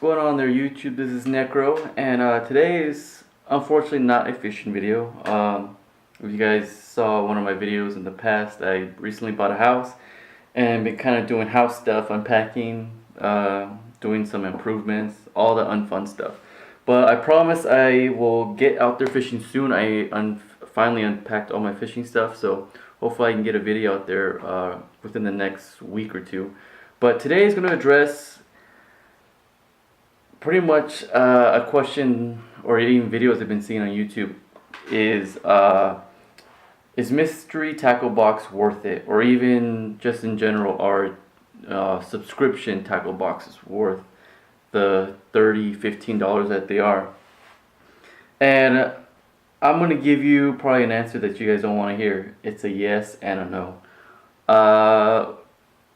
going on there, YouTube? This is Nekro, and today is unfortunately not a fishing video. If you guys saw one of my videos in the past, I recently bought a house and been kind of doing house stuff, unpacking, doing some improvements, all the unfun stuff. But I promise I will get out there fishing soon. I finally unpacked all my fishing stuff, so hopefully I can get a video out there within the next week or two. But today is going to address pretty much a question or even videos I've been seeing on YouTube is mystery tackle box worth it, or even just in general, are subscription tackle boxes worth the $15 that they are? And I'm gonna give you probably an answer that you guys don't want to hear. It's a yes and a no.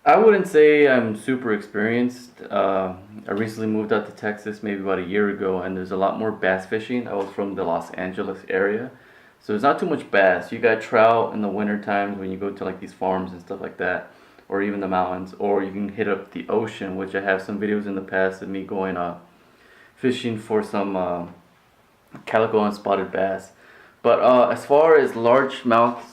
I wouldn't say I'm super experienced. I recently moved out to Texas maybe about a year ago, and there's a lot more bass fishing. I was from the Los Angeles area, so there's not too much bass. You got trout in the winter times when you go to like these farms and stuff like that, or even the mountains, or you can hit up the ocean, which I have some videos in the past of me going fishing for some calico and spotted bass. But as far as largemouth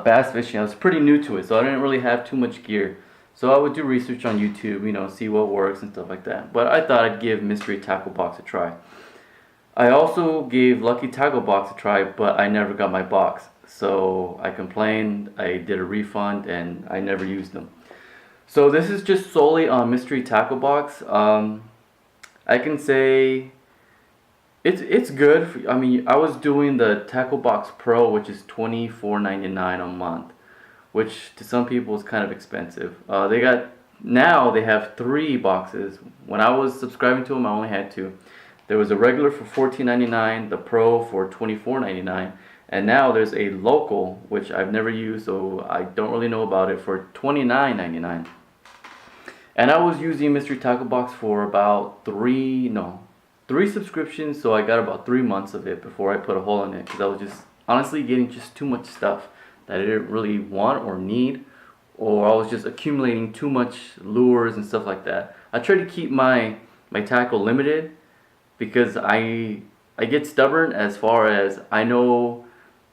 bass fishing, I was pretty new to it, so I didn't really have too much gear. So I would do research on YouTube, see what works and stuff like that. But I thought I'd give Mystery Tackle Box a try. I also gave Lucky Tackle Box a try, but I never got my box. So I complained, I did a refund, and I never used them. So this is just solely on Mystery Tackle Box. I can say it's good. I mean, I was doing the Tackle Box Pro, which is $24.99 a month, which to some people is kind of expensive. Now they have 3 boxes. When I was subscribing to them, I only had 2. There was a regular for $14.99, the Pro for $24.99, and now there's a local, which I've never used, so I don't really know about it, for $29.99. And I was using Mystery Tackle Box for about 3 subscriptions, so I got about 3 months of it before I put a hole in it, because I was just honestly getting just too much stuff that I didn't really want or need, or I was just accumulating too much lures and stuff like that. I try to keep my tackle limited because I get stubborn as far as I know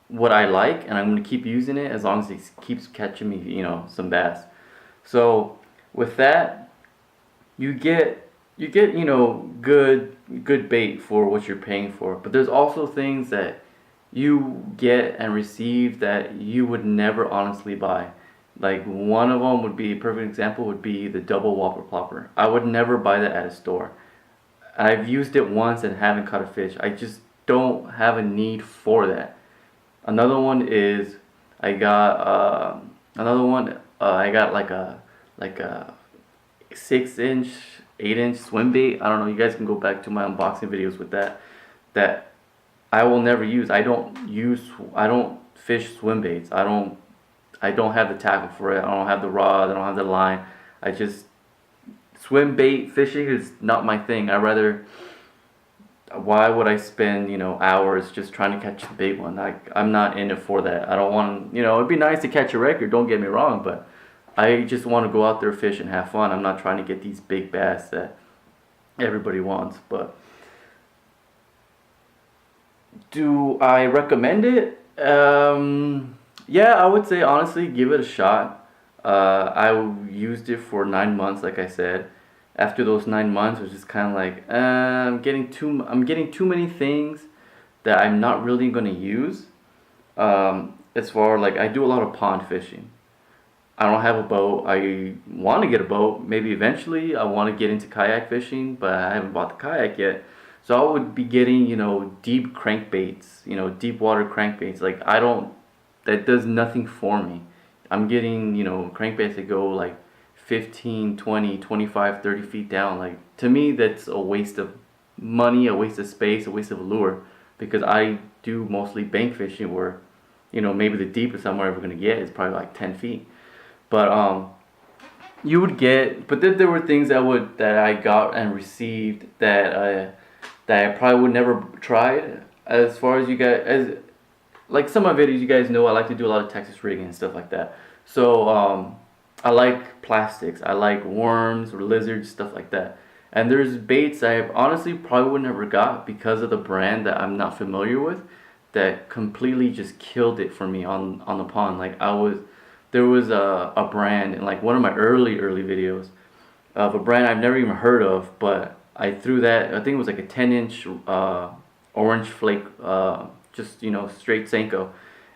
what I like, and I'm going to keep using it as long as it keeps catching me, some bass. So with that, you get good bait for what you're paying for. But there's also things that you get and receive that you would never honestly buy. Like one of them would be, a perfect example would be the double whopper plopper. I would never buy that at a store. I've used it once and haven't caught a fish. I just don't have a need for that. Another one is I got like a 6-inch, 8-inch swim bait. I don't know. You guys can go back to my unboxing videos with that I will never use. I don't fish swim baits. I don't have the tackle for it. I don't have the rod. I don't have the line. Swim bait fishing is not my thing. Why would I spend, hours just trying to catch the big one? I'm not in it for that. I don't want, it'd be nice to catch a record, don't get me wrong, but I just want to go out there, fish, and have fun. I'm not trying to get these big bass that everybody wants. But do I recommend it? Yeah, I would say honestly, give it a shot. I used it for 9 months, like I said. After those 9 months, it was just kind of like I'm getting too many things that I'm not really going to use. As far like I do a lot of pond fishing. I don't have a boat. I want to get a boat. Maybe eventually I want to get into kayak fishing, but I haven't bought the kayak yet. So I would be getting, deep crankbaits, deep water crankbaits. Like that does nothing for me. I'm getting, crankbaits that go like 15, 20, 25, 30 feet down. Like to me, that's a waste of money, a waste of space, a waste of lure, because I do mostly bank fishing where, maybe the deepest I'm ever going to get is probably like 10 feet. But but then there were things that I got and received that I probably would never tried. As far as you guys, like some of my videos, you guys know I like to do a lot of Texas rigging and stuff like that. So I like plastics. I like worms or lizards, stuff like that. And there's baits I honestly probably would never got because of the brand that I'm not familiar with, that completely just killed it for me on the pond. Like there was a brand in like one of my early videos of a brand I've never even heard of, but I threw that, I think it was like a 10-inch orange flake, just, you know, straight Senko,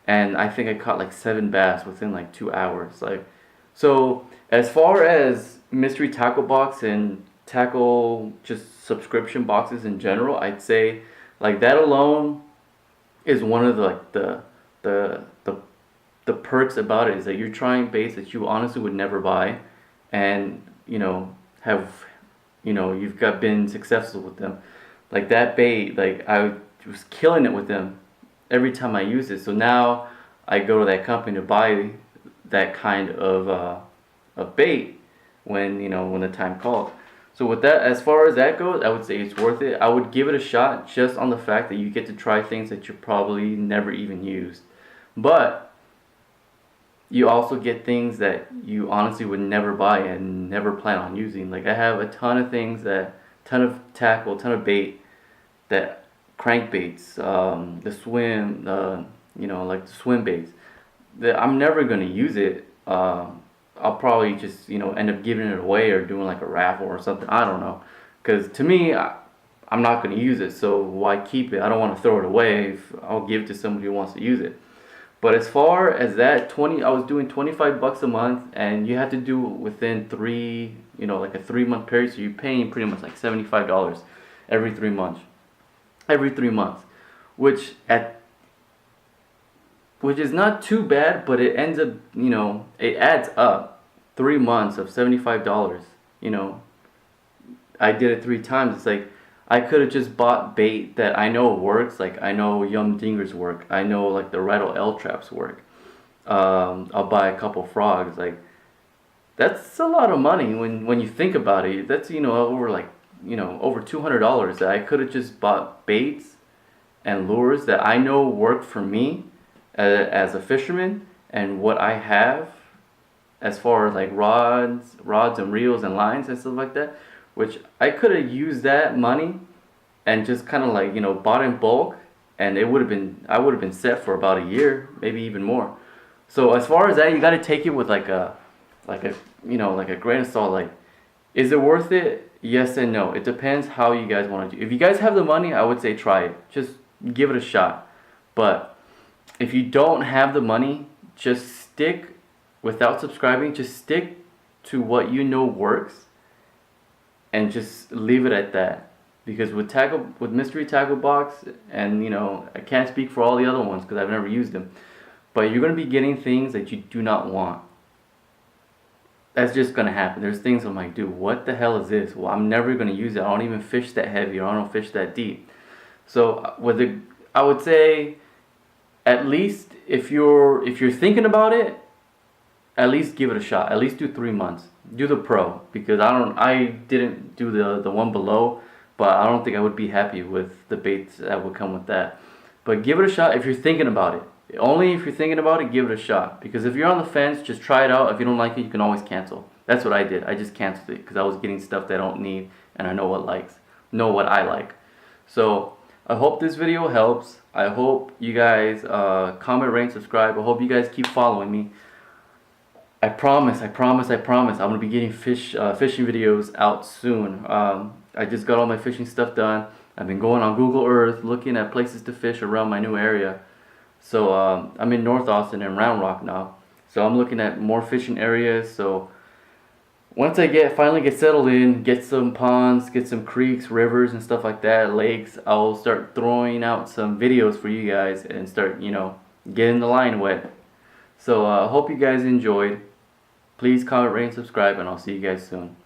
and I think I caught like 7 bass within like 2 hours. Like, so as far as mystery tackle box and tackle just subscription boxes in general, I'd say like that alone is one of the like the the perks about it, is that you're trying baits that you honestly would never buy, and you know have, you know, you've got been successful with them. Like that bait, like I was killing it with them every time I use it. So now I go to that company to buy that kind of bait when, you know, when the time calls. So with that, as far as that goes, I would say it's worth it. I would give it a shot just on the fact that you get to try things that you probably never even used. But you also get things that you honestly would never buy and never plan on using. Like I have a ton of things that, ton of tackle, ton of bait, that crankbaits, the swim, you know, like the swim baits, that I'm never gonna use it. I'll probably just, you know, end up giving it away or doing like a raffle or something. I don't know, because to me, I'm not gonna use it, so why keep it? I don't want to throw it away. I'll give it to somebody who wants to use it. But as far as that, I was doing $25 a month, and you had to do it within you know, like a 3-month period. So you're paying pretty much like $75 every 3 months, which is not too bad, but it ends up, you know, it adds up. 3 months of $75, you know, I did it 3 times. It's like I could have just bought bait that I know works. Like I know Yum Dingers work. I know like the Rattle L traps work. I'll buy a couple frogs. Like that's a lot of money when you think about it. That's, you know, over like, you know, over $200 that I could have just bought baits and lures that I know work for me as a fisherman, and what I have as far as like rods and reels and lines and stuff like that, which I could have used that money and just kind of like, you know, bought in bulk, and I would have been set for about a year, maybe even more. So as far as that, you got to take it with like a you know, like a grain of salt. Like, is it worth it? Yes and no. It depends how you guys want to do. If you guys have the money, I would say try it. Just give it a shot. But if you don't have the money, just stick, without subscribing, just stick to what you know works, and just leave it at that. Because with mystery tackle box, and you know, I can't speak for all the other ones because I've never used them, but you're going to be getting things that you do not want. That's just going to happen. There's things I'm like, dude, what the hell is this? Well, I'm never going to use it. I don't even fish that heavy, or I don't fish that deep. So I would say, at least if you're thinking about it, at least give it a shot. At least do 3 months. Do the pro, because I didn't do the one below, but I don't think I would be happy with the baits that would come with that. But give it a shot if you're thinking about it. Only if you're thinking about it, give it a shot. Because if you're on the fence, just try it out. If you don't like it, you can always cancel. That's what I did. I just canceled it because I was getting stuff that I don't need, and I know what I like. So I hope this video helps. I hope you guys comment, rate, subscribe. I hope you guys keep following me. I promise. I'm gonna be getting fishing videos out soon. I just got all my fishing stuff done. I've been going on Google Earth, looking at places to fish around my new area. So I'm in North Austin and Round Rock now. So I'm looking at more fishing areas. So once I finally get settled in, get some ponds, get some creeks, rivers, and stuff like that, lakes, I'll start throwing out some videos for you guys and start, you know, getting the line wet. So I hope you guys enjoyed. Please comment, rate, and subscribe, and I'll see you guys soon.